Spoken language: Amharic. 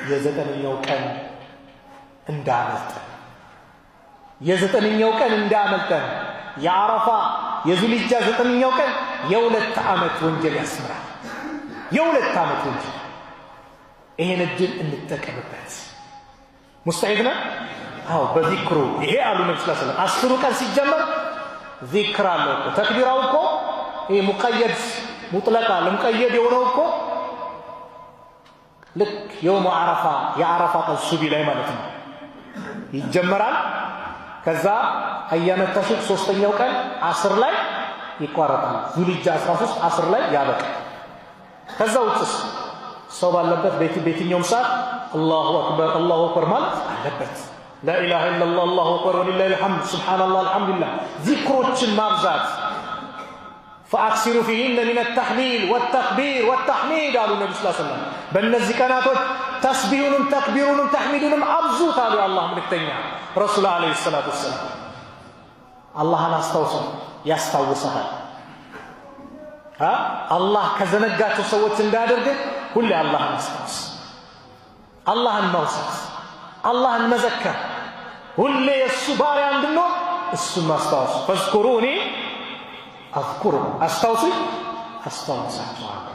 የዘጠነኛው ቀን እንዳመልጠን የዘጠነኛው ቀን እንዳመልጠን የአረፋ የዙልሂጃ ዘጠነኛው ቀን የሁለት ዓመት ወንጀል ያስምራል። የሁለት ዓመት ወንጀል። ይሄን እድል እንጠቀምበት። ሙስተዒድ ነህ? አዎ በዚክሩ ይሄ አሉ ነብዩ ሰለላሁ ዐለይሂ ወሰለም። አስሩ ቀን ሲጀመር ዚክር አለው እኮ ተክቢራው እኮ ይሄ ሙቀየድ ሙጥለቃ ለሙቀየድ የሆነው እኮ ልክ የውም አረፋ የአረፋ ቀን ሱቢ ላይ ማለት ነው ይጀመራል። ከዛ አያመ ተሽሪቅ ሶስተኛው ቀን አስር ላይ ይቋረጣል። ዙልሂጃ 13 አስር ላይ ያበቃል። ከዛ ውጭስ ሰው ባለበት በየትኛውም ሰዓት አላሁ አክበር ማለት አለበት። ላኢላሃ ኢለላህ አላሁ አክበር ወሊላሂል ሐምድ ሱብሃነላህ አልሐምዱሊላህ ዚክሮችን ማብዛት ፈአክሲሩ ፊሂነ ሚነ ተህሊል ወተክቢር ወተሕሚድ አሉ ነቢ ሰለላሁ ዐለይሂ ወሰለም። በእነዚህ ቀናቶች ተስቢሁንም ተክቢሩንም ተሕሚዱንም አብዙት አሉ የአላህ መልእክተኛ ረሱል ዐለይሂ ሰላቱ ወሰላም። አላህን አስታውሰው ያስታውሰሃል። አላህ ከዘነጋቸው ሰዎች እንዳያደርግ ሁሌ አላህን አስታውስ፣ አላህን ማውሳት፣ አላህን መዘከር፣ ሁሌ የእሱ ባሪያ እንድንሆን እሱን ማስታወስ። ፈዝኩሩኒ አዝኩሩኩም አስታውሱኝ አስታውሳችኋለሁ።